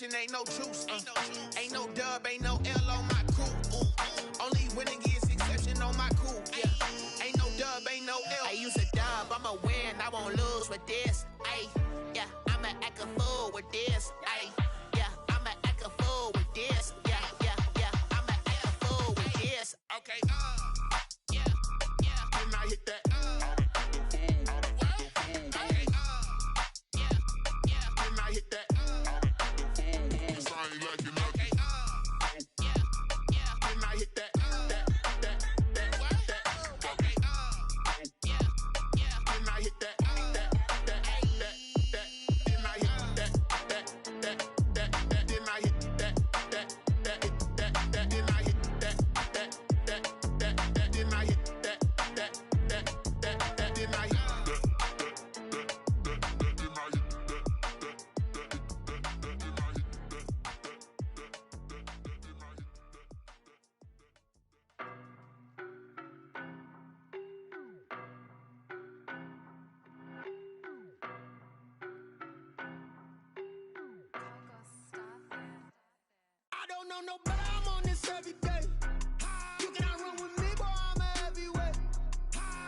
exception, ain't no truce. Ain't no dub, ain't no L on my crew. Only winning is exception on my crew. Yeah. Ain't no dub, ain't no L. I use a dub, I'ma win, I won't lose with this. Ay, yeah, I'ma act a fool with this. Ay, yeah, I'ma act a fool with this. Yeah, yeah, yeah, I'ma act a fool with this. Okay, yeah, yeah. Then I hit that. No, but I'm on this every day. You cannot run with me, boy, I'm a heavyweight.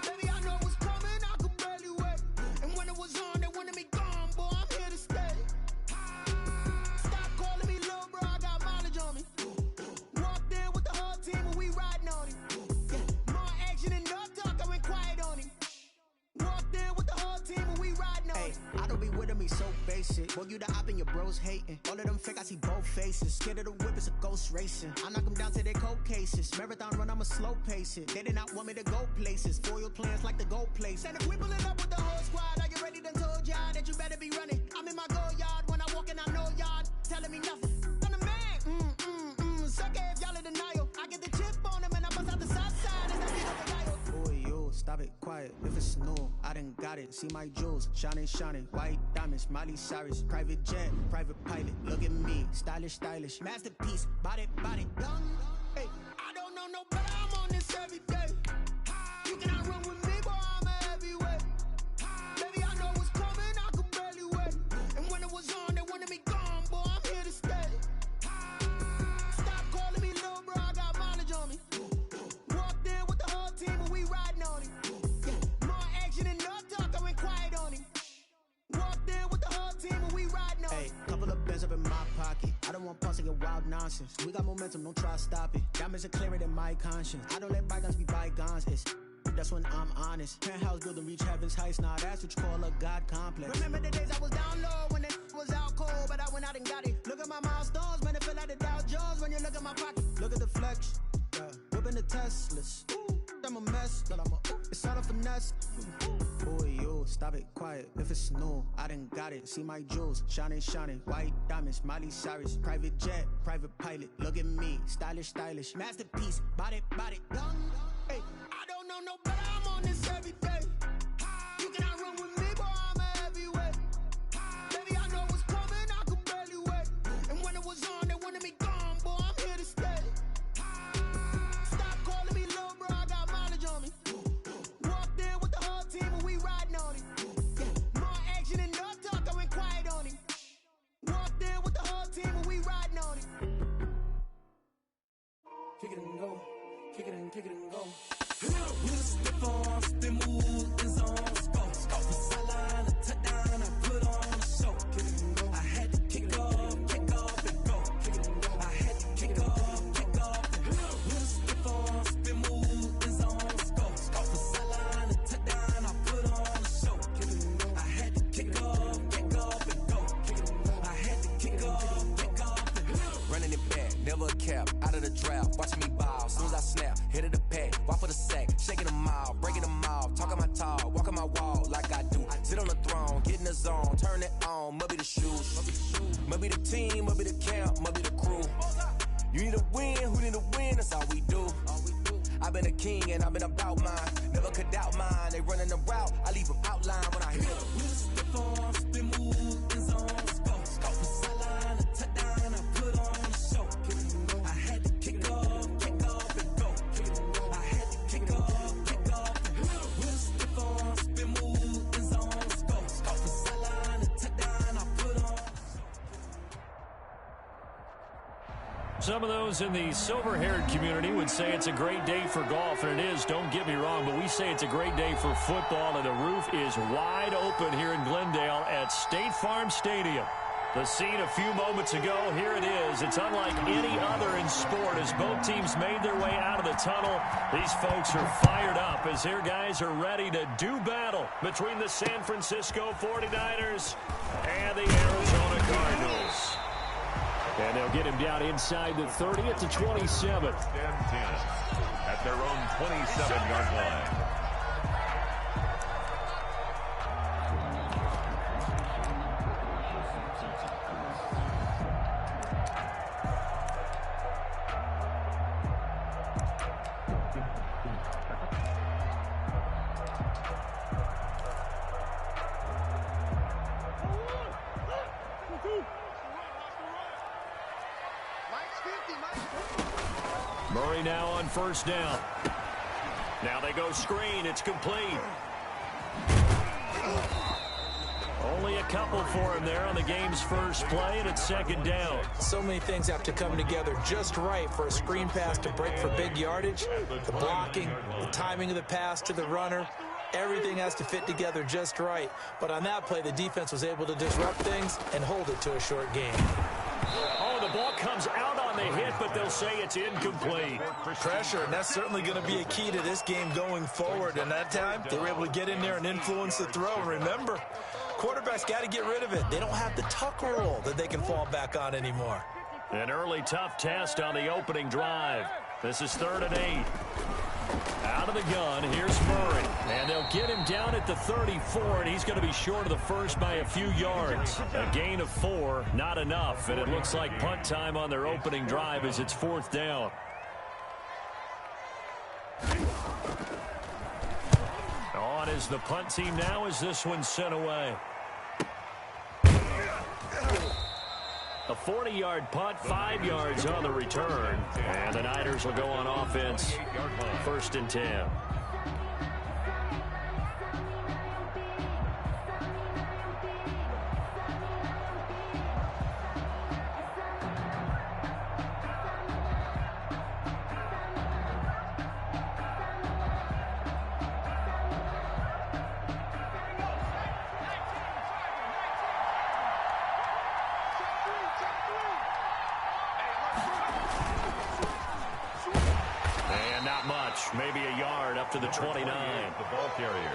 Baby, I know what's coming, I could barely wait. And when it was on, they wanted me gone, boy, I'm here to stay. Stop calling me little bro, I got mileage on me. Walked in with the whole team and we riding on him. More action and no talk, I went quiet on him. Walked in with the whole team and we riding on him. I don't be with him, he's so basic. Boy, you the op and your bros hating. All of them fake, I see both faces. Scared of the whip, it's a ghost racing. I knock them down to their cold cases. Marathon run, I'ma slow pace it. They did not want me to go places. Foil plans like the gold place. And if we pulling up with the whole squad, are you ready? Done told y'all that you better be running. I'm in my go yard. When I walk in, I know y'all telling me nothing. I'm the man. Suck it if y'all in denial. I get the chip on them and I bust out the south side. As I beat up the dial. Boy, yo, stop it, quiet. If it's new, I done got it. See my jewels, shining, shining. White diamonds, Miley Cyrus. Private jet, private pilot. Look at me, stylish, stylish. Masterpiece, body, young. Hey, I don't know no better, I'm on this every day. You cannot run with me, boy, I'm a heavyweight. Baby, I know what's coming, I could barely wait. And when it was on, they wanted me gone, boy, I'm here to stay. Stop calling me little bro, I got mileage on me. Walked in with the whole team and we riding on him. More action and no talk, I went quiet on him. Walked in with the whole team and we riding on him. Hey, couple of bands up in my pocket. I don't want pulse to get wild nonsense. We got momentum, don't try to stop it. Diamonds are clearer than my conscience. I don't let bygones be bygones. That's when I'm honest. Penthouse building reach heaven's heights. Now that's what you call a God complex. Remember the days I was down low when it was out cold, but I went out and got it. Look at my milestones, man, it feel like the Dow Jones when you look at my pocket. Look at the flex, yeah. Whipping the Teslas. I'm a mess, but it's all a finesse. Boy, yo, stop it, quiet. If it's new, I done got it. See my jewels, shining, shining. White diamonds, Miley Cyrus. Private jet, private pilot. Look at me, stylish, stylish. Masterpiece, body, young. Hey, I don't know no better, I'm on this every day. You cannot run with me, boy, I'm a heavyweight. Baby, I know what's coming, I could barely wait. And when it was on, they wanted me gone, boy, I'm here to stay. Stop calling me little bro, I got mileage on me. Walked in with the whole team and we riding on him. More action and no talk, I went quiet on him. Walked in with the whole team and we riding on him. Kick it and go, kick it and go. With a stiff arm, spin move, is on scope. The sideline, a touchdown, I put on a show. Kick it and go. I had to kick off and go. Kick it and go. I had to kick off and go. With a stiff arm, spin move, is on scope. The sideline, a touchdown, I put on a show. Kick it and go. I had to kick off and go. Kick it and go. I had to kick off and go. Running it back, never a cap, out of the draft, watching me bow. Soon as I snap, hit of the pack, walk for the sack, shaking them out, breaking them out, talking my talk, walking my wall like I do. Sit on the throne, get in the zone, turn it on, maybe the shoes, maybe the team, maybe the camp, maybe the crew. You need a win, who need a win, that's all we do. I've been a king and I've been about mine, never could doubt mine. They running the route, I leave them outline when I hit them. With a stiff arm, spin move, is on scope. The sideline, a touchdown, I put on a show. I had to kick off and go. I had to kick off and go. With a stiff arm, spin move, is on scope. The sideline, a touchdown, I put on. Some of those in the silver-haired community would say it's a great day for golf, and it is, don't get me wrong, but we say it's a great day for football, and the roof is wide open here in Glendale at State Farm Stadium. The scene a few moments ago, here it is. It's unlike any other in sport as both teams made their way out of the tunnel. These folks are fired up as their guys are ready to do battle between the San Francisco 49ers and the Arizona Cardinals. And they'll get him down inside the 30 at the 27. 10-10 at their own 27-yard line. Murray now on first down. Now they go screen. It's complete. Only a couple for him there on the game's first play, and it's second down. So many things have to come together just right for a screen pass to break for big yardage. The blocking, the timing of the pass to the runner, everything has to fit together just right. But on that play, the defense was able to disrupt things and hold it to a short game. Oh, the ball comes out on the hit, but they'll say it's incomplete. Pressure, and that's certainly going to be a key to this game going forward. And that time, they were able to get in there and influence the throw. And remember, quarterbacks got to get rid of it. They don't have the tuck rule that they can fall back on anymore. An early tough test on the opening drive. This is 3rd and 8. Out of the gun, here's Murray. And they'll get him down at the 34, and he's going to be short of the first by a few yards. A gain of 4, not enough, and it looks like punt time on their opening drive as it's 4th down. On is the punt team now as this one's sent away. A 40-yard punt, 5 yards on the return. And the Niners will go on offense. 1st and 10. Maybe a yard up to the 29. The ball carrier.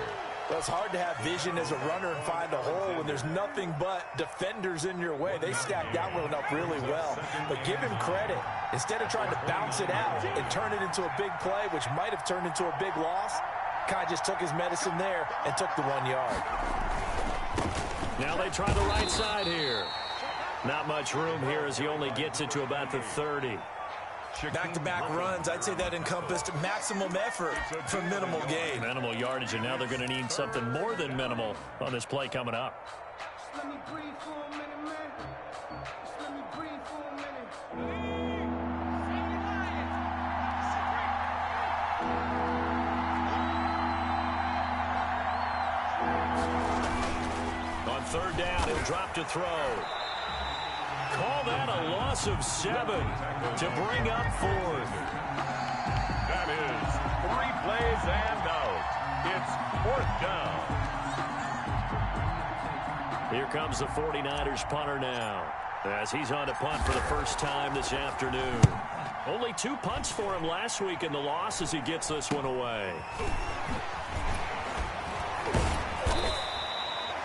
Well, it's hard to have vision as a runner and find a hole when there's nothing but defenders in your way. They stacked that one up really well. But give him credit. Instead of trying to bounce it out and turn it into a big play, which might have turned into a big loss, kind of just took his medicine there and took the 1 yard. Now they try the right side here. Not much room here as he only gets it to about the 30. Back-to-back runs, I'd say that encompassed maximum effort for minimal gain. Minimal yardage, and now they're going to need something more than minimal on this play coming up. Just let me breathe for a minute, man. Just let me breathe for a minute. On 3rd down, he'll drop to throw. Call that a loss of 7 to bring up 4th. That is 3 plays and out. It's 4th down. Here comes the 49ers punter now, as he's on to punt for the first time this afternoon. Only 2 punts for him last week in the loss as he gets this one away.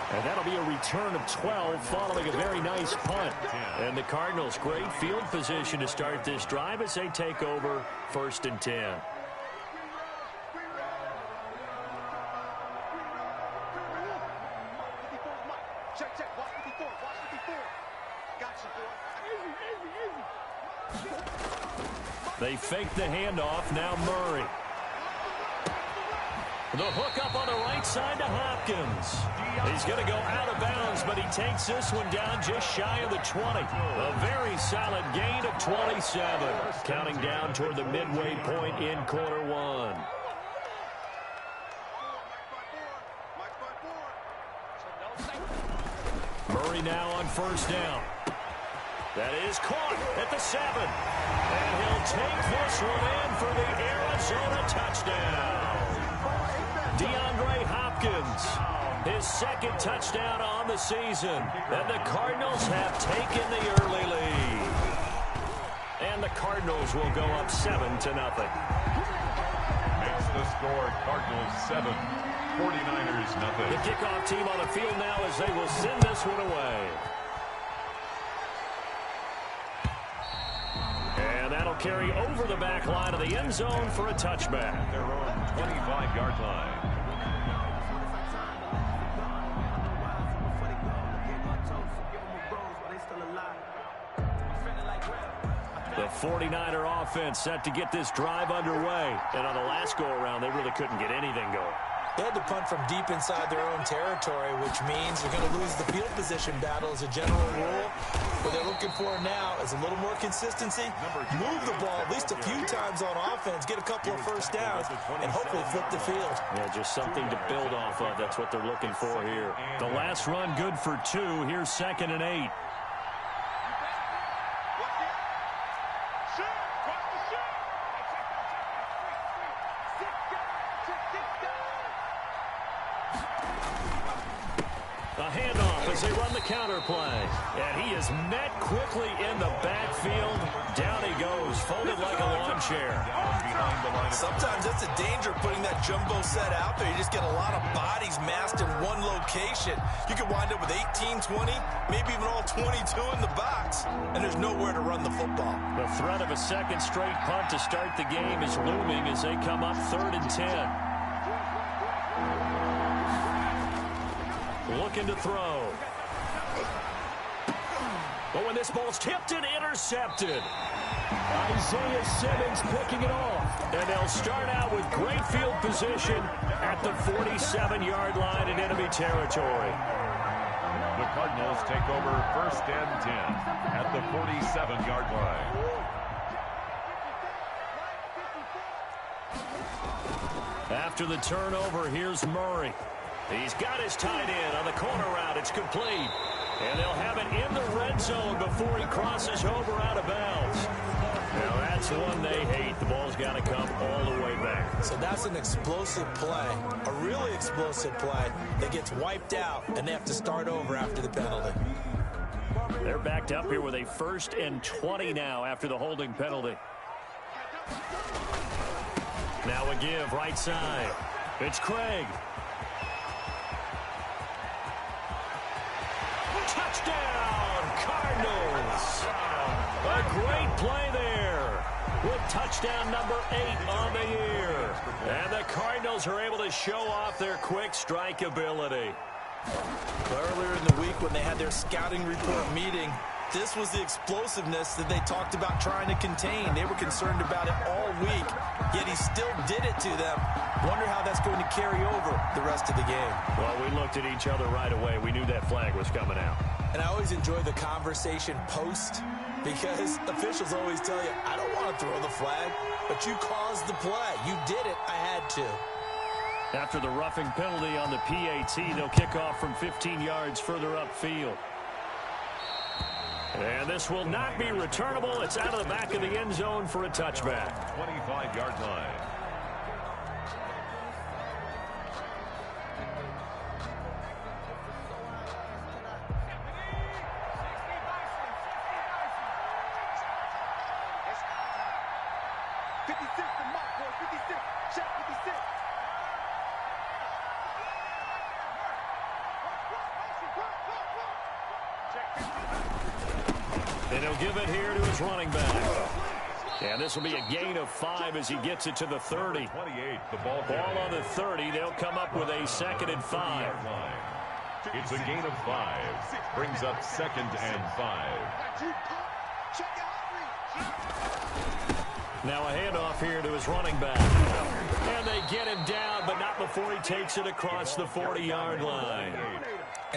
And that'll be a return of 12 following a very nice punt. And the Cardinals, great field position to start this drive as they take over 1st and 10. They fake the handoff. Now Murray. The hook up on the right side to Hopkins. He's going to go out of bounds, but he takes this one down just shy of the 20. A very solid gain of 27. Counting down toward the midway point in quarter 1. Murray now on 1st down. That is caught at the 7. And he'll take this one in for the Arizona touchdown. DeAndre Hopkins, his second touchdown on the season. And the Cardinals have taken the early lead. And the Cardinals will go up 7-0. Makes the score Cardinals 7, 49ers nothing. The kickoff team on the field now as they will send this one away. And that'll carry over the back line of the end zone for a touchback. Their own 25-yard line. The 49er offense set to get this drive underway. And on the last go-around, they really couldn't get anything going. They had to punt from deep inside their own territory, which means you're going to lose the field position battle as a general rule. What they're looking for now is a little more consistency. Move the ball at least a few times on offense, get a couple of first downs, and hopefully flip the field. Yeah, just something to build off of. That's what they're looking for here. The last run good for 2. Here's 2nd and 8. A handoff as they run the counter play. And he is met quickly in the backfield. Down he goes, folded like a lawn chair. Sometimes that's a danger putting that jumbo set out there. You just get a lot of bodies massed in one location. You could wind up with 18, 20, maybe even all 22 in the box. And there's nowhere to run the football. The threat of a second straight punt to start the game is looming as they come up 3rd and 10. Looking to throw. But when this ball's tipped and intercepted. Isaiah Simmons picking it off. And they'll start out with great field position at the 47-yard line in enemy territory. The Cardinals take over 1st and 10 at the 47-yard line. After the turnover, here's Murray. He's got his tight end on the corner route. It's complete. And they'll have it in the red zone before he crosses over out of bounds. Now that's one they hate. The ball's got to come all the way back. So that's an explosive play, a really explosive play that gets wiped out, and they have to start over after the penalty. They're backed up here with a 1st and 20 now after the holding penalty. Now a give right side. It's Craig. Touchdown, Cardinals. A great play there with touchdown number 8 on the year. And the Cardinals are able to show off their quick strike ability. Earlier in the week when they had their scouting report meeting, this was the explosiveness that they talked about trying to contain. They were concerned about it all week, yet he still did it to them. Wonder how that's going to carry over the rest of the game. Well, we looked at each other right away. We knew that flag was coming out. And I always enjoy the conversation post because officials always tell you, I don't want to throw the flag, but you caused the play. You did it. I had to. After the roughing penalty on the PAT, they'll kick off from 15 yards further upfield. And this will not be returnable. It's out of the back of the end zone for a touchback. 25-yard line. And he'll give it here to his running back. And this will be a gain of 5 as he gets it to the 30. 28, the ball on the 30. They'll come up with a 2nd and 5. It's a gain of 5. Brings up 2nd and 5. Now a handoff here to his running back. And they get him down, but not before he takes it across the 40-yard line.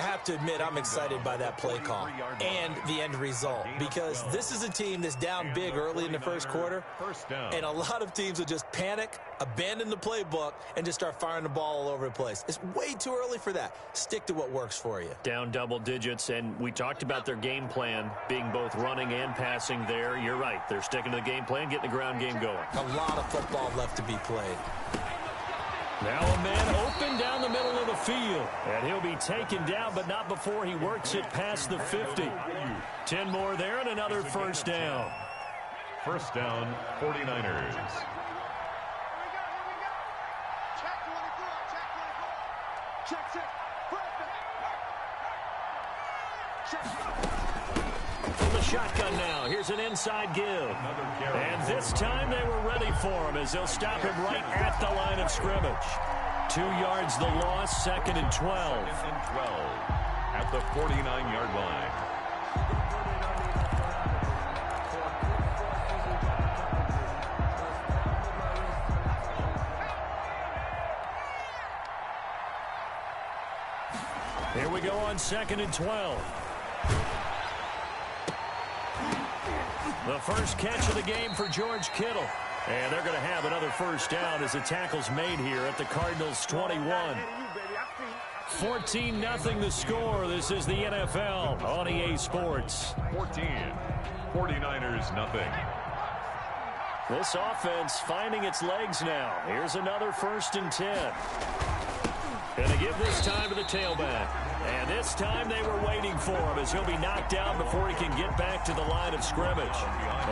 I have to admit I'm excited by that play call and the end result, because this is a team that's down big early in the first quarter, and a lot of teams will just panic, abandon the playbook, and just start firing the ball all over the place. It's way too early for that. Stick to what works for you. Down double digits, and we talked about their game plan being both running and passing there. You're right. They're sticking to the game plan, getting the ground game going. A lot of football left to be played. Now a man open down the middle of the field. And he'll be taken down, but not before he works it past the 50. 10 more there and another first down. First down, 49ers. From the shotgun now, here's an inside give. And this time they were ready for him as they'll stop him right at the line of scrimmage. 2 yards the loss, 2nd and 12. Second and 12 at the 49-yard line. Here we go on 2nd and 12. The first catch of the game for George Kittle. And they're going to have another first down as the tackle's made here at the Cardinals' 21. 14-0 the score. This is the NFL on EA Sports. 14. 49ers nothing. This offense finding its legs now. Here's another 1st and 10. Going to give this time to the tailback. And this time they were waiting for him as he'll be knocked down before he can get back to the line of scrimmage.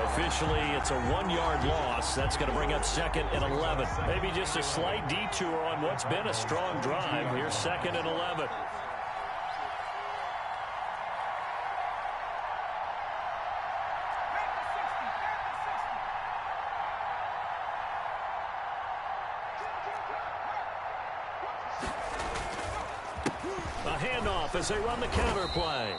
Officially, it's a 1-yard loss. That's going to bring up 2nd and 11. Maybe just a slight detour on what's been a strong drive. Here's 2nd and 11. As they run the counter play.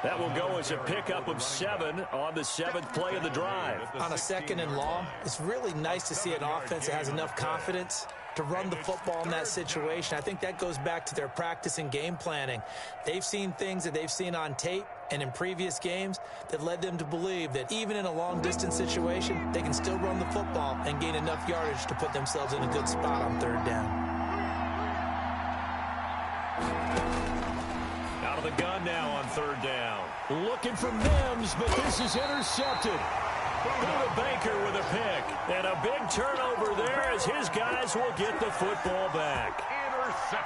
That will go as a pickup of 7 on the 7th play of the drive. On a 2nd and long, it's really nice to see an offense that has enough confidence to run the football in that situation. I think that goes back to their practice and game planning. They've seen things that they've seen on tape and in previous games that led them to believe that even in a long-distance situation, they can still run the football and gain enough yardage to put themselves in a good spot on 3rd down. The gun now on 3rd down. Looking for Mims, but this is intercepted. Buda Baker with a pick. And a big turnover there as his guys will get the football back.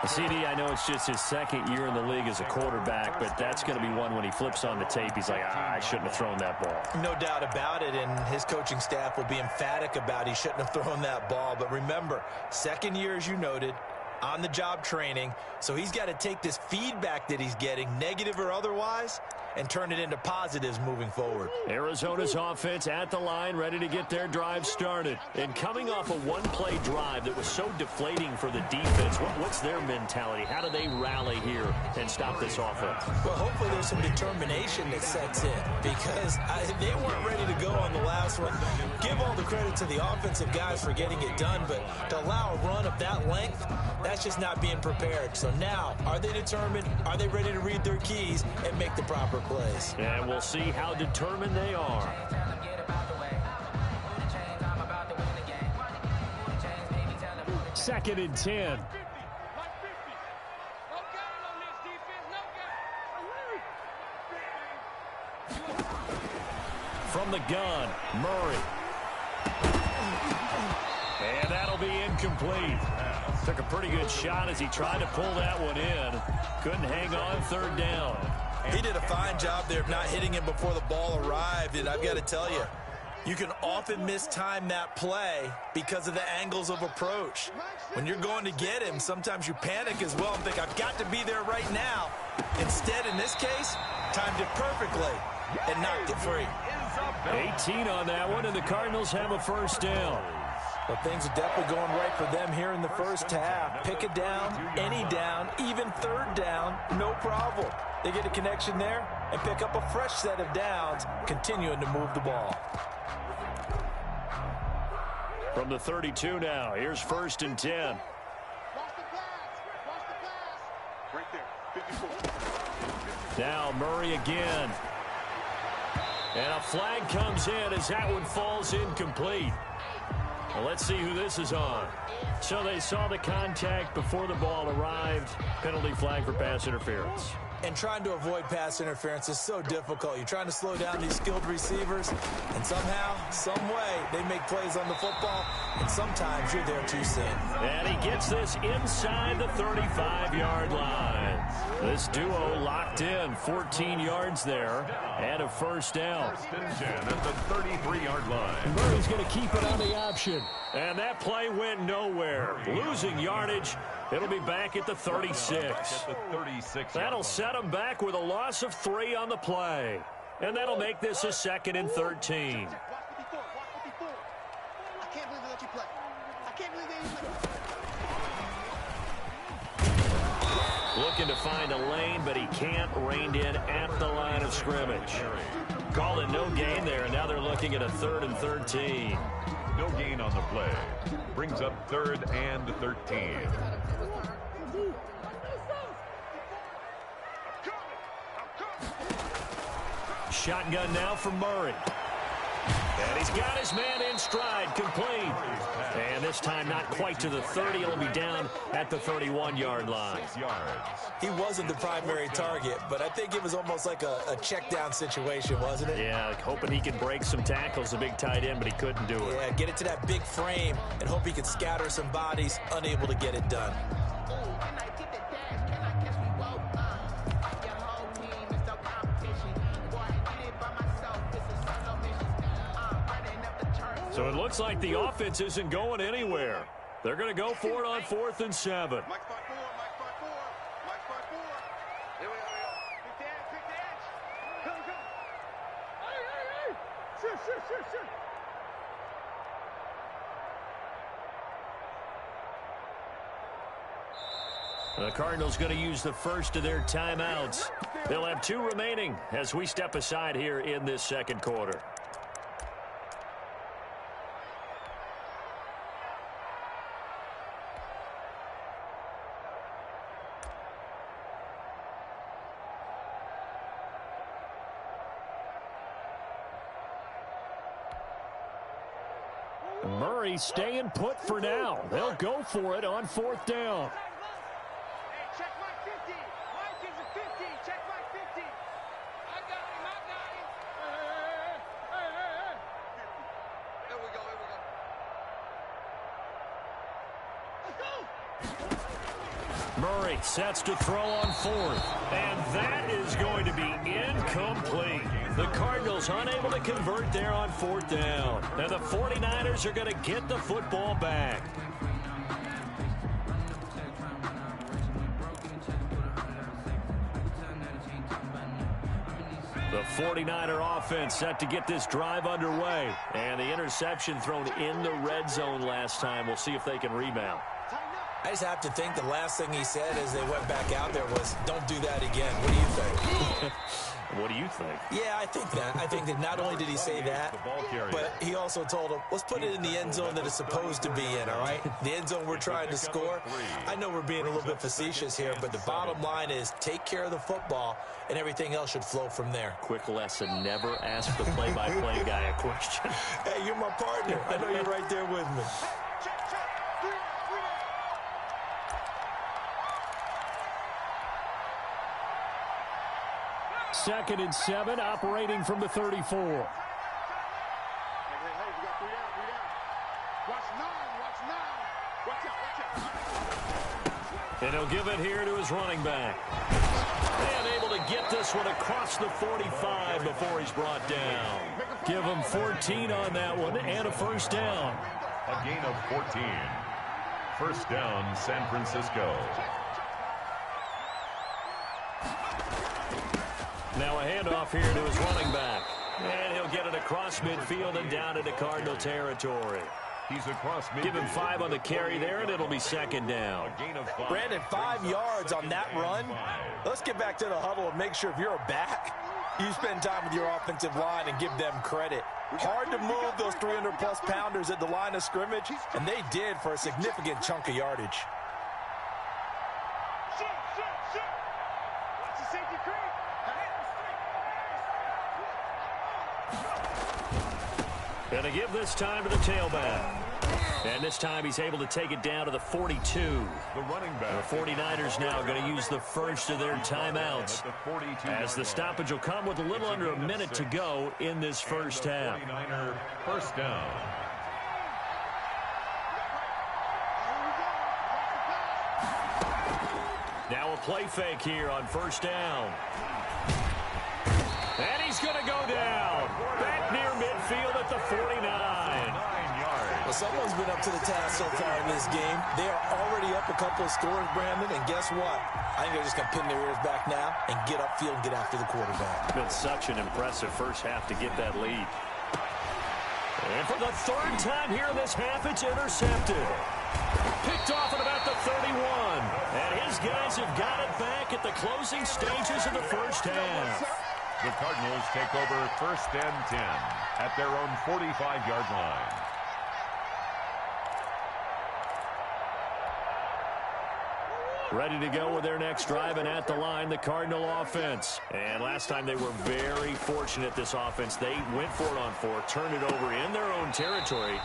CD, I know it's just his 2nd year in the league as a quarterback, but that's going to be one when he flips on the tape. He's like, I shouldn't have thrown that ball. No doubt about it, and his coaching staff will be emphatic about he shouldn't have thrown that ball. But remember, 2nd year, as you noted, on-the-job training, so he's got to take this feedback that he's getting, negative or otherwise, and turn it into positives moving forward. Arizona's offense at the line, ready to get their drive started. And coming off a one-play drive that was so deflating for the defense, what's their mentality? How do they rally here and stop this offense? Well, hopefully there's some determination that sets in, because they weren't ready to go on the last one. Give all the credit to the offensive guys for getting it done, but to allow a run of that length, that's just not being prepared. So now, are they determined? Are they ready to read their keys and make the proper plays? And we'll see how determined they are. Second and 10. From the gun, Murray. And that'll be incomplete. Took a pretty good shot as he tried to pull that one in. Couldn't hang on 3rd down. He did a fine job there of not hitting him before the ball arrived, and I've got to tell you, you can often mistime that play because of the angles of approach. When you're going to get him, sometimes you panic as well and think, I've got to be there right now. Instead, in this case, timed it perfectly and knocked it free. 18 on that one, and the Cardinals have a first down. Well, things are definitely going right for them here in the first half. Pick a down, any down, even 3rd down, no problem. They get a connection there and pick up a fresh set of downs, continuing to move the ball. From the 32 now, here's 1st and 10. Watch the pass. Watch the pass. Right there. Now Murray again. And a flag comes in as that one falls incomplete. Well, let's see who this is on. So they saw the contact before the ball arrived. Penalty flag for pass interference. And trying to avoid pass interference is so difficult. You're trying to slow down these skilled receivers, and somehow, some way, they make plays on the football, and sometimes you're there too soon. And he gets this inside the 35-yard line. This duo locked in, 14 yards there, and a first down. First and 10 at the 33-yard line. Murray's going to keep it on the option. And that play went nowhere. Losing yardage. It'll be back at the 36. That'll set him back with a loss of 3 on the play. And that'll make this a 2nd and 13. I can't believe they let you play. I can't believe they let you play. Looking to find a lane, but he can't. Reined in at the line of scrimmage. Call it no gain there, and now they're looking at a 3rd and 13. No gain on the play. Brings up 3rd and 13. Shotgun now for Murray. And he's got his man in stride, complete. And this time not quite to the 30. It'll be down at the 31-yard line. 6 yards. He wasn't the primary target, but I think it was almost like a check down situation, wasn't it? Yeah, hoping he could break some tackles, a big tight end, but he couldn't do it. Yeah, get it to that big frame and hope he could scatter some bodies, unable to get it done. So it looks like the offense isn't going anywhere. They're going to go for it on 4th and 7. The Cardinals going to use the first of their timeouts. They'll have 2 remaining as we step aside here in this second quarter. Murray staying put for now. They'll go for it on 4th down. Check my 50. Mike is a 50. Check my 50. I got him. Hey. Here we go. Let's go. Murray sets to throw on 4th. And that is going to be incomplete. The Cardinals unable to convert there on 4th down. And the 49ers are going to get the football back. The 49er offense set to get this drive underway. And the interception thrown in the red zone last time. We'll see if they can rebound. I just have to think the last thing he said as they went back out there was, don't do that again. What do you think? What do you think? Yeah, I think that not only did he say that, but he also told him, let's put it in the end zone that it's supposed to be in, all right? The end zone we're trying to score. I know we're being a little bit facetious here, but the bottom line is take care of the football, and everything else should flow from there. Quick lesson, never ask the play-by-play guy a question. Hey, you're my partner. I know you're right there with me. 2nd and 7, operating from the 34. Hey, we got 3 down. Watch 9. And he'll give it here to his running back. And able to get this one across the 45 before he's brought down. Give him 14 on that one and a first down. A gain of 14. First down, San Francisco. Now a handoff here to his running back. And he'll get it across midfield and down into Cardinal territory. He's across midfield. Give him 5 on the carry there, and it'll be 2nd down. A gain of 5. Brandon, 5 yards on that run. Let's get back to the huddle and make sure if you're a back, you spend time with your offensive line and give them credit. Hard to move those 300-plus pounders at the line of scrimmage, and they did for a significant chunk of yardage. Gonna give this time to the tailback. And this time he's able to take it down to the 42. The running back. The 49ers now going to use the first of their timeouts, as the stoppage will come with a little under a minute to go in this first half. 49er first down. Now a play fake here on first down. And he's going to go down. Back near midfield at the 49. Well, someone's been up to the task so far in this game. They are already up a couple of scores, Brandon, and guess what? I think they're just going to pin their ears back now and get upfield and get after the quarterback. It's been such an impressive first half to get that lead. And for the third time here in this half, it's intercepted. Picked off at about the 31. And his guys have got it back at the closing stages of the first half. The Cardinals take over first and 10 at their own 45-yard line. Ready to go with their next drive, and at the line, the Cardinal offense. And last time they were very fortunate, this offense. They went for it on fourth, turned it over in their own territory,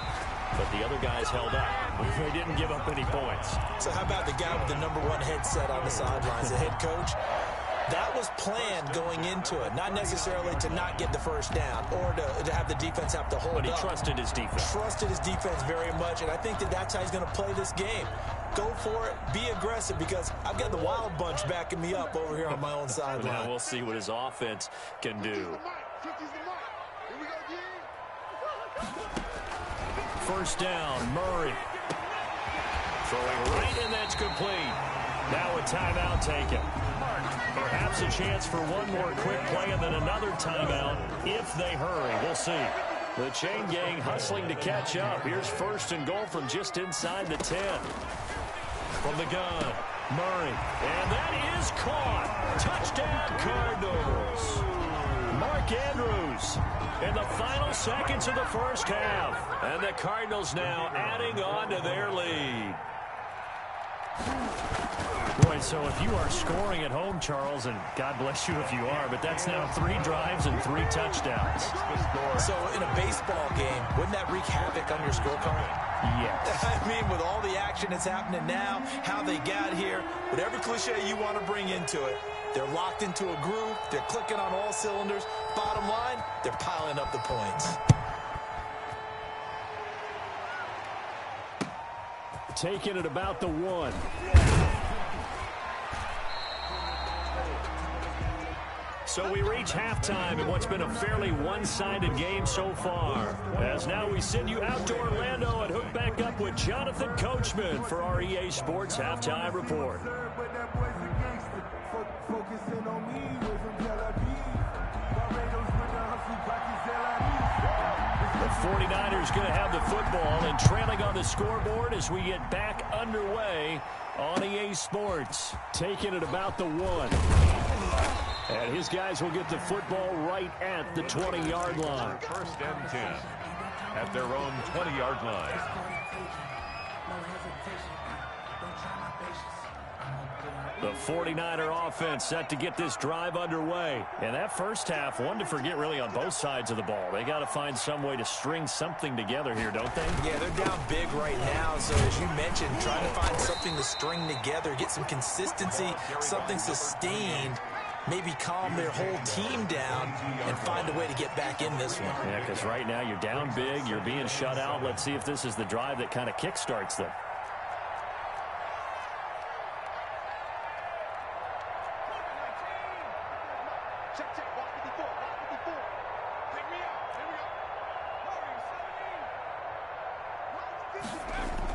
but the other guys held up. They didn't give up any points. So how about the guy with the #1 headset on the sidelines, the head coach? That was planned going into it, not necessarily to not get the first down or to have the defense have to hold up. But he trusted his defense. Trusted his defense very much, and I think that's how he's going to play this game. Go for it, be aggressive, because I've got the wild bunch backing me up over here on my own sideline. Now we'll see what his offense can do. First down, Murray. Throwing right, and that's complete. Now a timeout taken. Perhaps a chance for one more quick play and then another timeout if they hurry. We'll see. The chain gang hustling to catch up. Here's first and goal from just inside the 10. From the gun, Murray. And that is caught. Touchdown, Cardinals. Mark Andrews in the final seconds of the first half. And the Cardinals now adding on to their lead. Boy, so if you are scoring at home, Charles, and God bless you if you are, but that's now 3 drives and 3 touchdowns. So in a baseball game, wouldn't that wreak havoc on your scorecard? Yes. I mean, with all the action that's happening now, how they got here, whatever cliche you want to bring into it, they're locked into a groove, they're clicking on all cylinders. Bottom line, they're piling up the points. Taking it about the 1. So we reach halftime in what's been a fairly one-sided game so far. As now we send you out to Orlando and hook back up with Jonathan Coachman for our EA Sports Halftime Report. The 49ers going to have the football and trailing on the scoreboard as we get back underway on EA Sports. Taking it about the 1. And his guys will get the football right at the 20-yard line. First and 10 at their own 20-yard line. The 49er offense set to get this drive underway. And that first half, one to forget really on both sides of the ball. They got to find some way to string something together here, don't they? Yeah, they're down big right now. So as you mentioned, trying to find something to string together, get some consistency, something sustained, maybe calm their whole team down and find a way to get back in this one. Yeah, because right now you're down big, you're being shut out. Let's see if this is the drive that kind of kickstarts them.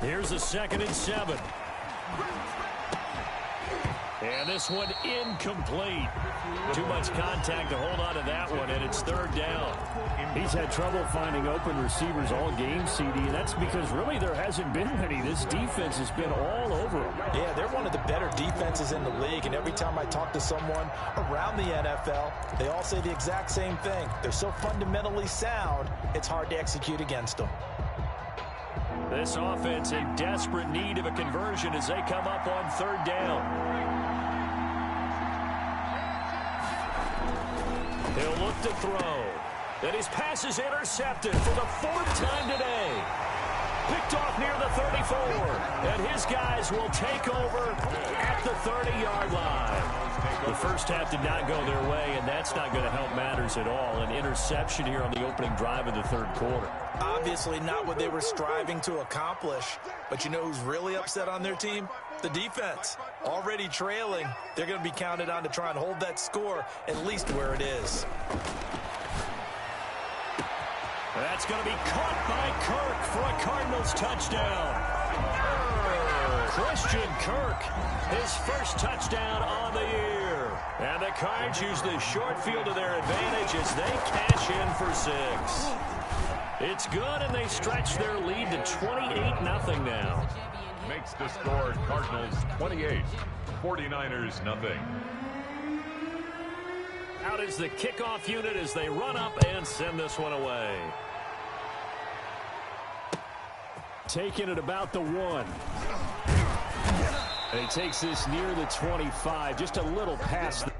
Here's a 2nd and 7. And this one incomplete. Too much contact to hold on to that one, and it's 3rd down. He's had trouble finding open receivers all game, CD, and that's because really there hasn't been many. This defense has been all over them. Yeah, they're one of the better defenses in the league, and every time I talk to someone around the NFL, they all say the exact same thing. They're so fundamentally sound, it's hard to execute against them. This offense in desperate need of a conversion as they come up on 3rd down. He'll look to throw. And his pass is intercepted for the 4th time today. Picked off near the 34. And his guys will take over at the 30-yard line. The first half did not go their way, and that's not going to help matters at all. An interception here on the opening drive of the 3rd quarter. Obviously not what they were striving to accomplish. But you know who's really upset on their team? The defense. Already trailing. They're going to be counted on to try and hold that score at least where it is. That's going to be caught by Kirk for a Cardinals touchdown. Christian Kirk, his first touchdown on the year. And the Cards use the short field to their advantage as they cash in for 6. It's good, and they stretch their lead to 28-0 now. Makes the score Cardinals 28, 49ers nothing. Out is the kickoff unit as they run up and send this one away. Taking it about the 1. And he takes this near the 25, just a little past the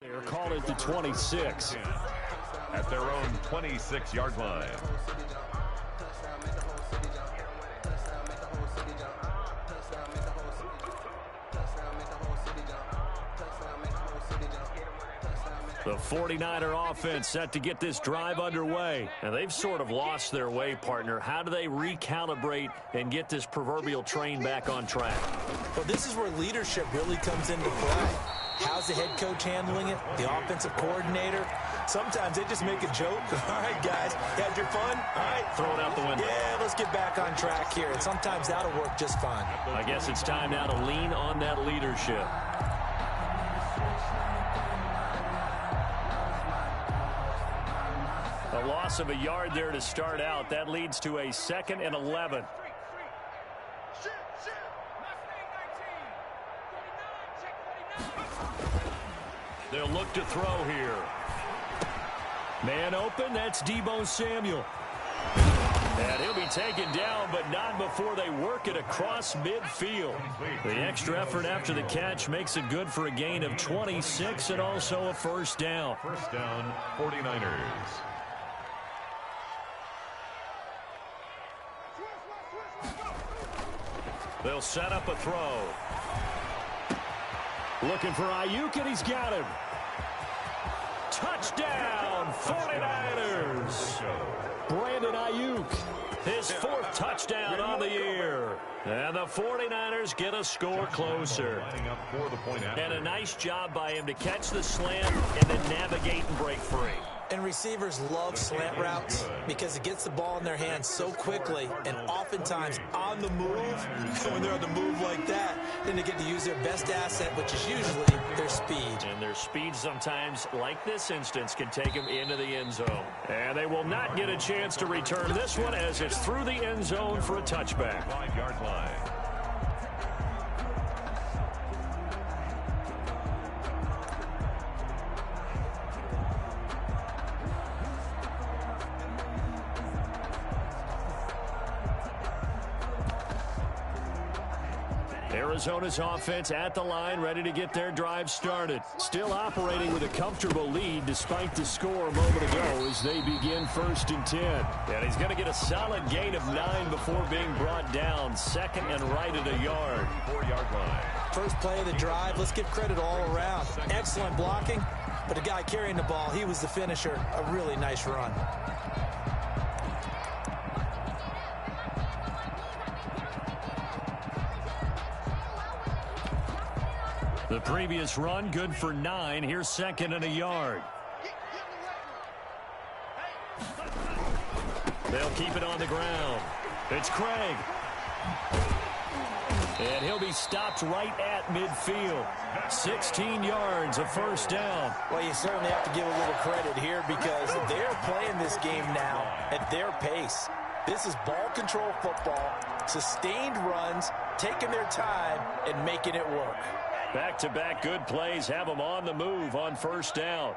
They're called it the 26. At their own 26-yard line. The 49er offense set to get this drive underway. And they've sort of lost their way, partner. How do they recalibrate and get this proverbial train back on track? Well, this is where leadership really comes into play. How's the head coach handling it? The offensive coordinator? Sometimes they just make a joke. All right, guys, you had your fun? All right. Throw it out the window. Yeah, let's get back on track here. And sometimes that'll work just fine. I guess it's time now to lean on that leadership. A loss of a yard there to start out. That leads to a 2nd and 11. They'll look to throw here. Man open, that's Deebo Samuel. And he'll be taken down, but not before they work it across midfield. The extra effort after the catch makes it good for a gain of 26 and also a first down. First down, 49ers. They'll set up a throw. Looking for Ayuk, and he's got him. Touchdown, 49ers. Brandon Ayuk, his 4th touchdown on the year. And the 49ers get a score closer. And a nice job by him to catch the slant and then navigate and break free. And receivers love slant routes because it gets the ball in their hands so quickly and oftentimes on the move. And when they're on the move like that, then they get to use their best asset, which is usually their speed. And their speed sometimes, like this instance, can take them into the end zone. And they will not get a chance to return this one as it's through the end zone for a touchback. 5-yard line. Arizona's offense at the line, ready to get their drive started. Still operating with a comfortable lead despite the score a moment ago as they begin 1st and 10. And he's going to get a solid gain of 9 before being brought down. 2nd and right at a yard. 4-yard line. First play of the drive, let's give credit all around. Excellent blocking, but the guy carrying the ball, he was the finisher. A really nice run. The previous run, good for 9. Here's 2nd and a yard. They'll keep it on the ground. It's Craig. And he'll be stopped right at midfield. 16 yards, a first down. Well, you certainly have to give a little credit here because they're playing this game now at their pace. This is ball control football, sustained runs, taking their time, and making it work. Back-to-back good plays have them on the move on first down.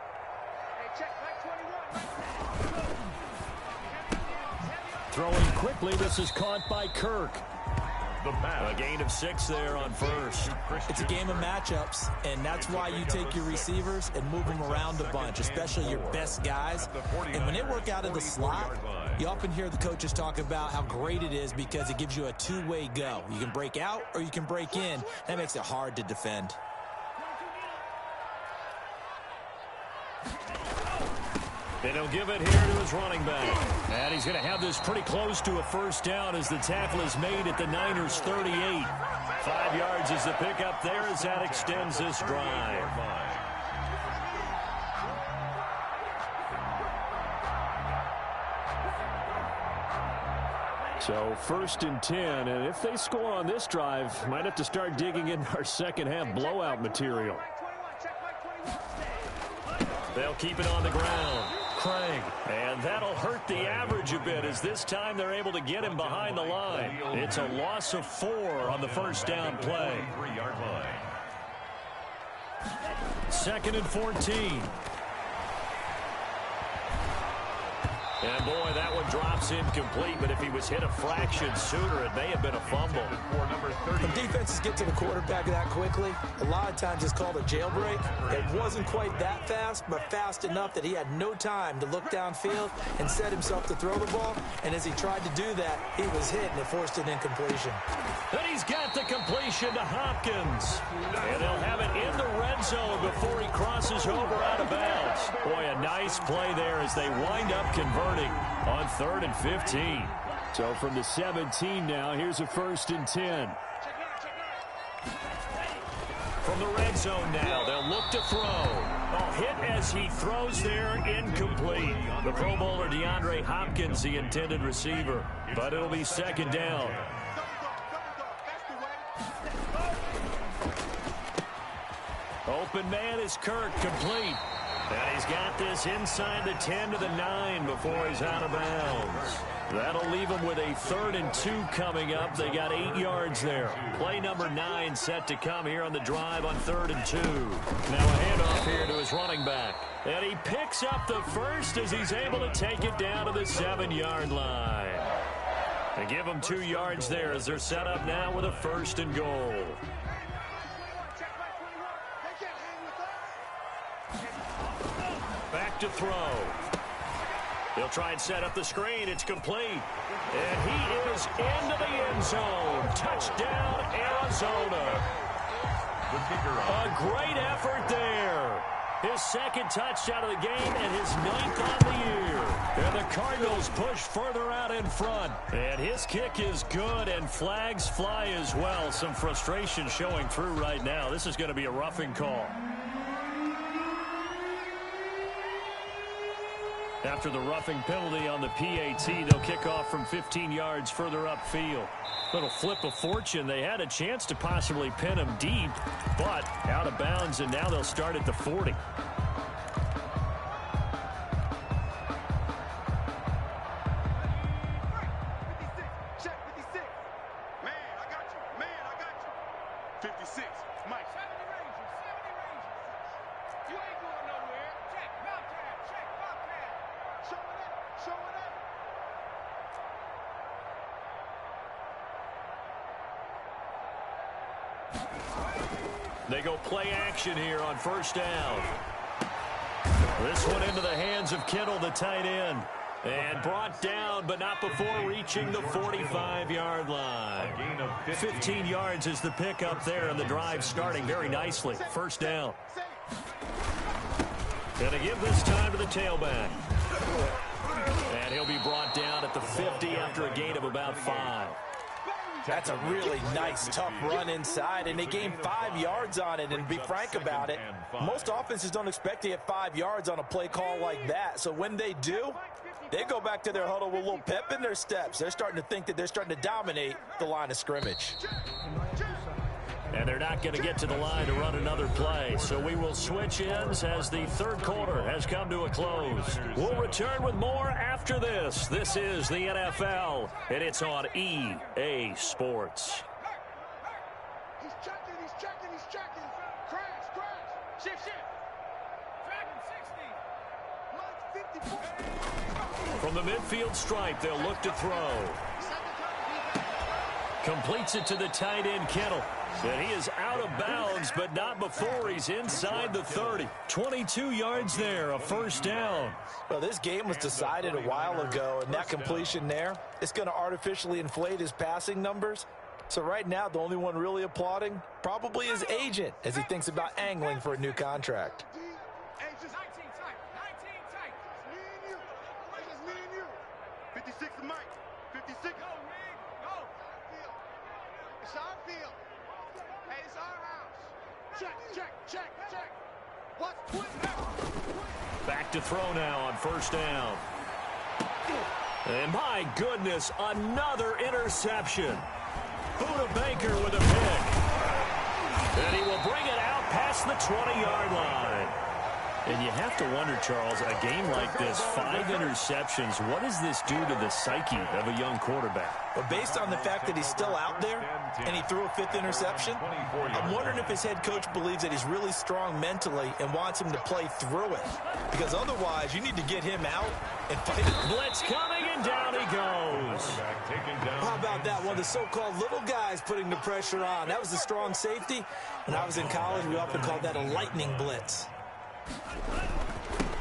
Throwing quickly, this is caught by Kirk. A gain of 6 there on first. It's a game of matchups, and that's why you take your receivers and move them around a bunch, especially your best guys. And when they work out of the slot, you often hear the coaches talk about how great it is because it gives you a two-way go. You can break out or you can break in. That makes it hard to defend. And he'll give it here to his running back. And he's going to have this pretty close to a first down as the tackle is made at the Niners' 38. 5 yards is the pickup there as that extends this drive. So 1st and 10, and if they score on this drive, might have to start digging in our second half blowout material. They'll keep it on the ground. Craig. And that'll hurt the average a bit as this time they're able to get him behind the line. It's a loss of 4 on the first down play. 2nd and 14. And boy, that one drops incomplete, but if he was hit a fraction sooner, it may have been a fumble. When defenses get to the quarterback that quickly, a lot of times it's called a jailbreak. It wasn't quite that fast, but fast enough that he had no time to look downfield and set himself to throw the ball. And as he tried to do that, he was hit and it forced an incompletion. And he's got the completion to Hopkins. And they'll have it in the red zone before he crosses over out of bounds. Boy, a nice play there as they wind up converting on 3rd and 15. So from the 17 now, here's a 1st and 10. From the red zone now, they'll look to throw. A hit as he throws there, incomplete. The Pro Bowler DeAndre Hopkins, the intended receiver. But it'll be 2nd down. Open man is Kirk, complete. And he's got this inside the 10 to the 9 before he's out of bounds. That'll leave him with a 3rd and 2 coming up. They got 8 yards there. Play number 9 set to come here on the drive on 3rd and 2. Now a handoff here to his running back. And he picks up the first as he's able to take it down to the 7-yard line. They give him 2 yards there as they're set up now with a 1st and goal. Back to throw. He'll try and set up the screen. It's complete. And he is into the end zone. Touchdown, Arizona. A great effort there. His 2nd touchdown of the game and his 9th on the year. And the Cardinals push further out in front. And his kick is good, and flags fly as well. Some frustration showing through right now. This is going to be a roughing call. After the roughing penalty on the PAT, they'll kick off from 15 yards further upfield. Little flip of fortune. They had a chance to possibly pin him deep, but out of bounds, and now they'll start at the 40. They go play action here on first down. This one into the hands of Kittle, the tight end. And brought down, but not before reaching the 45-yard line. 15 yards is the pickup there, and the drive starting very nicely. First down. Gonna give this time to the tailback. And he'll be brought down at the 50 after a gain of about 5. That's a really nice, tough run inside, and they gained 5 yards on it. And to be frank about it, most offenses don't expect to get 5 yards on a play call like that. So when they do, They go back to their huddle with a little pep in their steps. They're starting to think that they're starting to dominate the line of scrimmage. And they're not going to get to the line to run another play. So we will switch ends as the third quarter has come to a close. We'll return with more after this. This is the NFL, and it's on EA Sports. He's checking, he's checking, he's checking. Crash, crash. Shift, shift. Dragon 60. Mike 54. From the midfield stripe, they'll look to throw. Completes it to the tight end, Kittle. And he is out of bounds, but not before he's inside the 30. 22 yards there, a first down. Well, this game was decided a while ago, and that completion there, it's going to artificially inflate his passing numbers. So right now, the only one really applauding probably his agent as he thinks about angling for a new contract. Hey, just 19 tight. 19 tight. It's me and you. It's just me and you. 56 to Mike. 56. Go, Rig. Go. It's our field. Hey, it's our house. Check, check, check, check. What's quick now? Back to throw now on first down. And my goodness, another interception. Buda Baker with a pick. And he will bring it out past the 20-yard line. And you have to wonder, Charles, a game like this, 5 interceptions, what does this do to the psyche of a young quarterback? But based on the fact that he's still out there and he threw a 5th interception, I'm wondering if his head coach believes that he's really strong mentally and wants him to play through it. Because otherwise, you need to get him out and fight it. Blitz coming, and down he goes. How about that? One of the so-called little guys putting the pressure on. That was the strong safety. When I was in college, we often called that a lightning blitz.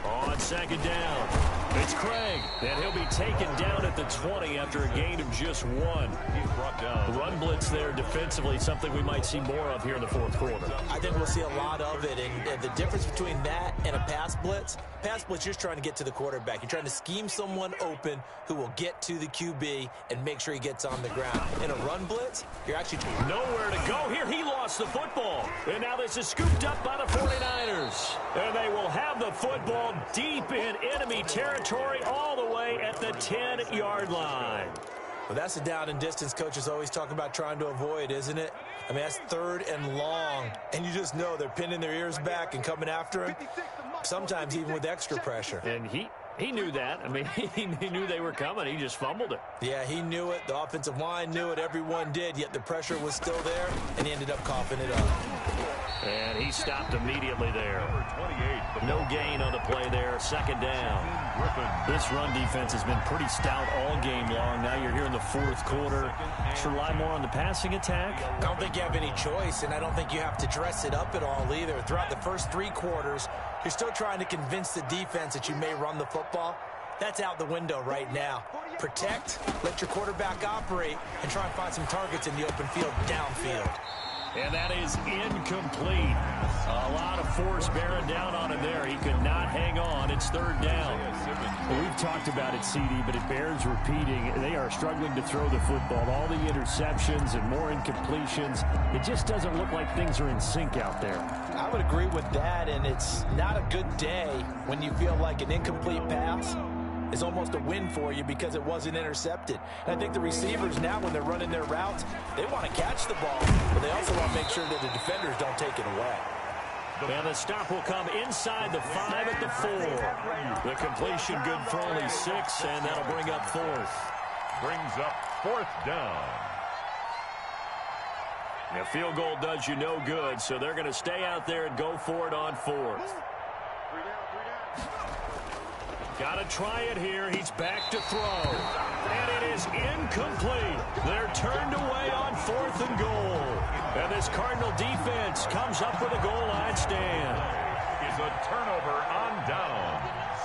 On second down, it's Craig, and he'll be taken down at the 20 after a gain of just 1. He's brought down. Run blitz there defensively, something we might see more of here in the fourth quarter. I think we'll see a lot of it, and the difference between that and a pass blitz, you're just trying to get to the quarterback. You're trying to scheme someone open who will get to the QB and make sure he gets on the ground. In a run blitz, you're actually nowhere to go here. He lost the football, and now this is scooped up by the 49ers. And they will have the football deep in enemy territory all the way at the 10-yard line. Well, that's the down and distance coaches always talk about trying to avoid, isn't it? I mean, that's 3rd and long, and you just know they're pinning their ears back and coming after him, sometimes even with extra pressure. And he knew that. I mean, he knew they were coming. He just fumbled it. Yeah, he knew it. The offensive line knew it. Everyone did, yet the pressure was still there, and he ended up coughing it up. And he stopped immediately there. No gain on the play there. Second down. This run defense has been pretty stout all game long. Now you're here in the fourth quarter. Should rely more on the passing attack? I don't think you have any choice, and I don't think you have to dress it up at all either. Throughout the first 3 quarters, you're still trying to convince the defense that you may run the football. That's out the window right now. Protect, let your quarterback operate, and try and find some targets in the open field downfield. And that is incomplete. A lot of force bearing down on him there. He could not hang on. It's third down. Well, we've talked about it, CD, but it bears repeating. They are struggling to throw the football. All the interceptions and more incompletions. It just doesn't look like things are in sync out there. I would agree with that, and it's not a good day when you feel like an incomplete pass is almost a win for you because it wasn't intercepted. And I think the receivers now, when they're running their routes, they want to catch the ball, but they also want to make sure that the defenders don't take it away. And the stop will come inside the 5 at the 4. The completion good for only 6, and that'll bring up 4th. Brings up 4th down. A field goal does you no good, so they're going to stay out there and go for it on 4th. Got to try it here. He's back to throw. And it is incomplete. They're turned away on 4th and goal. And this Cardinal defense comes up with a goal line stand. Is a turnover on downs.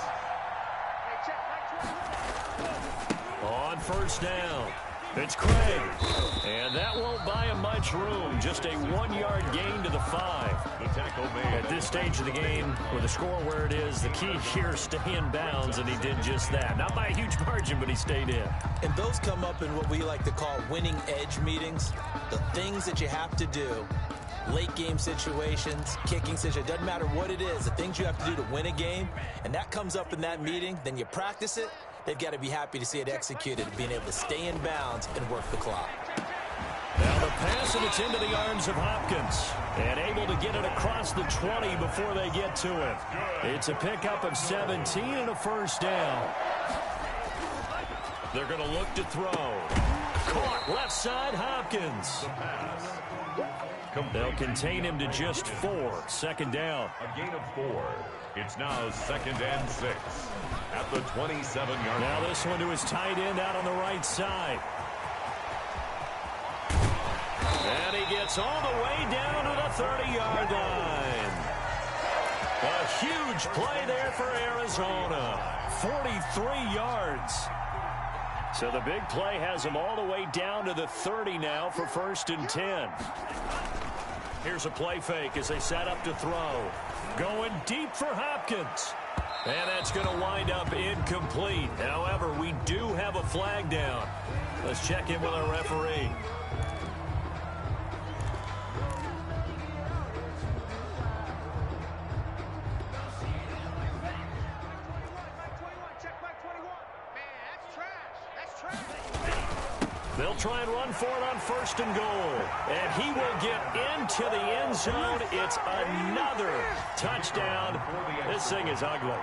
On first down, it's Craig. And that won't buy him much room. Just a 1-yard gain to the 5. The tackle made. At this stage of the game, with the score where it is, the key here is stay in bounds, and he did just that. Not by a huge margin, but he stayed in. And those come up in what we like to call winning edge meetings. The things that you have to do, late game situations, kicking situations, doesn't matter what it is, the things you have to do to win a game, and that comes up in that meeting, then you practice it, they've got to be happy to see it executed, being able to stay in bounds and work the clock. Now the pass, and it's into the arms of Hopkins. And able to get it across the 20 before they get to him. It's a pickup of 17 and a first down. They're going to look to throw. Caught left side, Hopkins. They'll contain him to just 4. Second down. A gain of 4. It's now 2nd and 6 at the 27-yard line. Now this one to his tight end out on the right side. And he gets all the way down to the 30-yard line. A huge play there for Arizona. 43 yards. So the big play has him all the way down to the 30 now for 1st and 10. Here's a play fake as they set up to throw. Going deep for Hopkins. And that's going to wind up incomplete. However, we do have a flag down. Let's check in with our referee. They'll try and run for it on 1st and goal. And he will get into the end zone. It's another touchdown. This thing is ugly.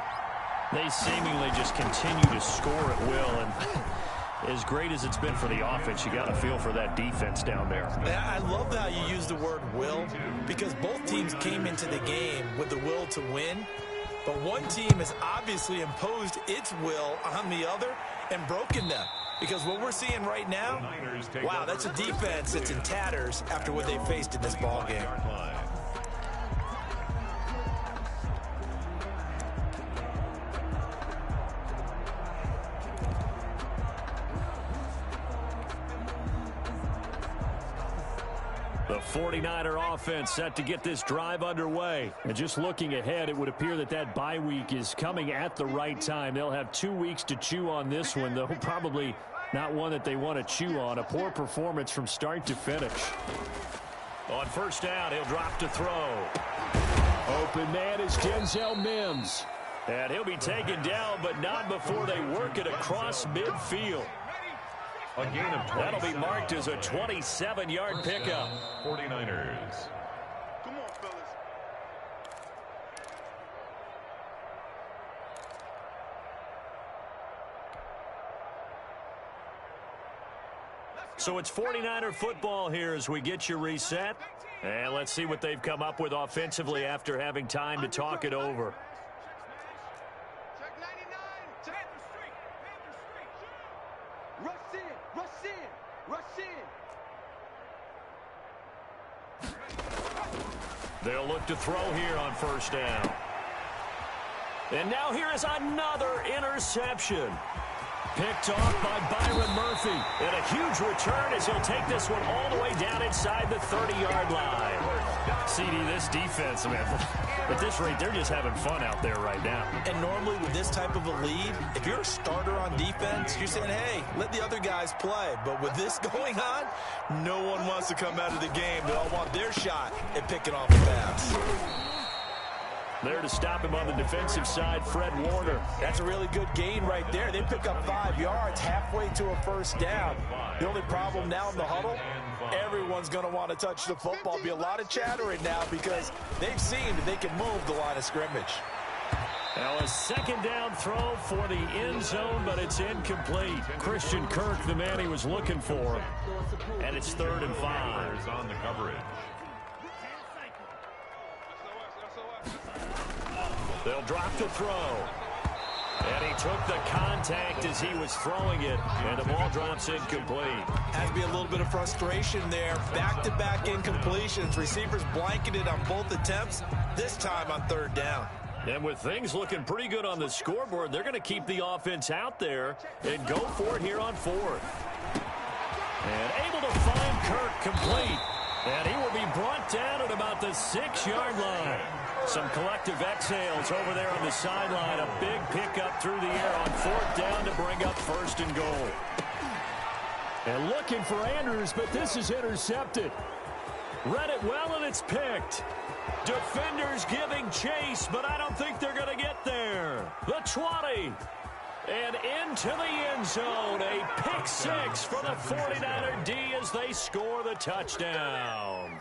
They seemingly just continue to score at will. And as great as it's been for the offense, you got to feel for that defense down there. I love how you use the word will, because both teams came into the game with the will to win. But one team has obviously imposed its will on the other and broken them. Because what we're seeing right now, wow, that's a defense that's in tatters after what they faced in this ballgame. The 49er offense set to get this drive underway. And just looking ahead, it would appear that that bye week is coming at the right time. They'll have 2 weeks to chew on this one, though probably not one that they want to chew on. A poor performance from start to finish. On 1st down, he'll drop to throw. Open man is Denzel Mims. And he'll be taken down, but not before they work it across midfield. A gain of 27. That'll be marked as a 27-yard pickup. 49ers. Come on, fellas. So it's 49er football here as we get you reset. And let's see what they've come up with offensively after having time to talk it over. Check 99. Check the street. Rush in. Rush in. Rush in. They'll look to throw here on 1st down. And now here is another interception. Picked off by Byron Murphy. And a huge return as he'll take this one all the way down inside the 30-yard line. CD, this defense, man, at this rate, they're just having fun out there right now. And normally with this type of a lead, if you're a starter on defense, you're saying, hey, let the other guys play. But with this going on, no one wants to come out of the game. They all want their shot at picking off the pass. There to stop him on the defensive side, Fred Warner. That's a really good gain right there. They pick up 5 yards halfway to a 1st down. The only problem now in the huddle, everyone's going to want to touch the football. Be a lot of chattering now because they've seen that they can move the line of scrimmage. Now a 2nd down throw for the end zone, but it's incomplete. Christian Kirk, the man he was looking for. And it's 3rd and 5. On the coverage. They'll drop to throw. And he took the contact as he was throwing it, and the ball drops incomplete. Has to be a little bit of frustration there. Back-to-back incompletions. Receivers blanketed on both attempts, this time on 3rd down. And with things looking pretty good on the scoreboard, they're going to keep the offense out there and go for it here on 4th. And able to find Kirk complete. And he will be brought down at about the 6-yard line. Some collective exhales over there on the sideline. A big pickup through the air on 4th down to bring up 1st and goal. And looking for Andrews, but this is intercepted. Read it well, and it's picked. Defenders giving chase, but I don't think they're going to get there. The 20. And into the end zone, a pick six for the 49er D as they score the touchdown.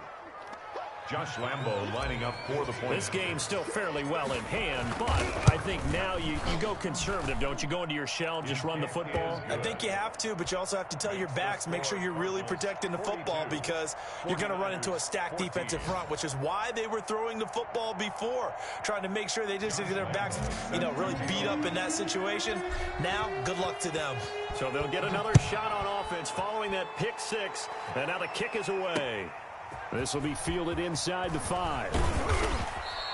Josh Lambo lining up for the point. This game's still fairly well in hand, but I think now you go conservative, don't you? Go into your shell, just run the football? I think you have to, but you also have to tell your backs, make sure you're really protecting the football because you're going to run into a stacked defensive front, which is why they were throwing the football before, trying to make sure they just get their backs, really beat up in that situation. Now, good luck to them. So they'll get another shot on offense following that pick six, and now the kick is away. This will be fielded inside the 5.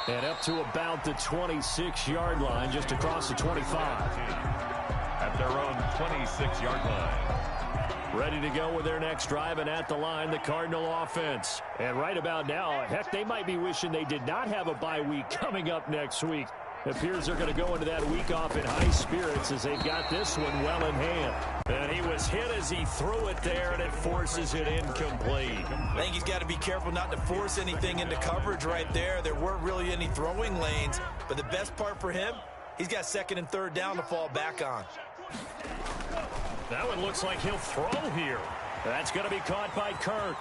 And up to about the 26-yard line, just across the 25. At their own 26-yard line. Ready to go with their next drive, and at the line, the Cardinal offense. And right about now, heck, they might be wishing they did not have a bye week coming up next week. It appears they're going to go into that week off in high spirits as they've got this one well in hand. And he was hit as he threw it there, and it forces it incomplete. I think he's got to be careful not to force anything into coverage right there. There weren't really any throwing lanes, but the best part for him, he's got second and third down to fall back on. That one looks like he'll throw here. That's going to be caught by Kirk.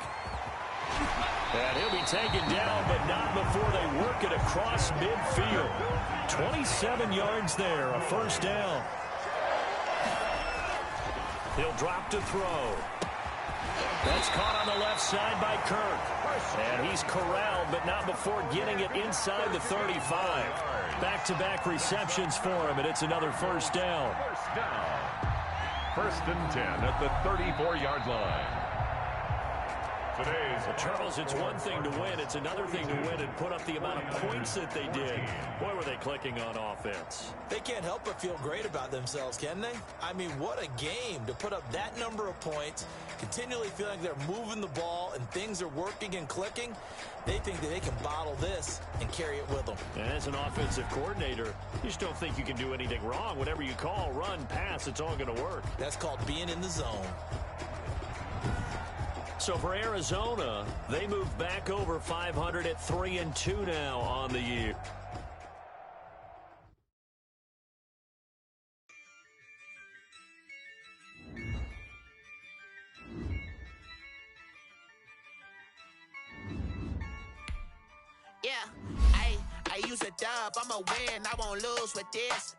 And he'll be taken down, but not before they work it across midfield. 27 yards there, a first down. He'll drop to throw. That's caught on the left side by Kirk. And he's corralled, but not before getting it inside the 35. Back-to-back receptions for him, and it's another first down. First down. First and 10 at the 34-yard line. Well, Charles, it's one thing to win. It's another thing to win and put up the amount of points that they did. Boy, were they clicking on offense. They can't help but feel great about themselves, can they? I mean, what a game to put up that number of points, continually feeling they're moving the ball and things are working and clicking. They think that they can bottle this and carry it with them. And as an offensive coordinator, you just don't think you can do anything wrong. Whatever you call, run, pass, it's all going to work. That's called being in the zone. So for Arizona, they move back over 500 at 3-2 now on the year. Yeah, I use a dub, I'ma win, I won't lose with this.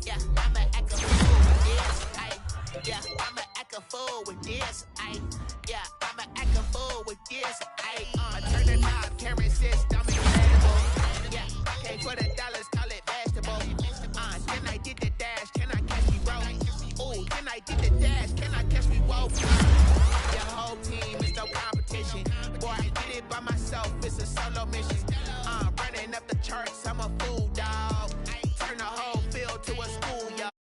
Yeah, I'ma act a fool with this. Yeah, I'ma act a fool with this. Yeah, I'ma act a fool with this. I turn the knob, can't resist, I'm incredible. Yeah, can't put the dollars, call it vegetable. Then I did the dash, can I catch me roll? Ooh, then I did the dash, can I catch me roll? The whole team is no competition. Boy, I did it by myself, it's a solo mission. Running up the charts, I'm a fool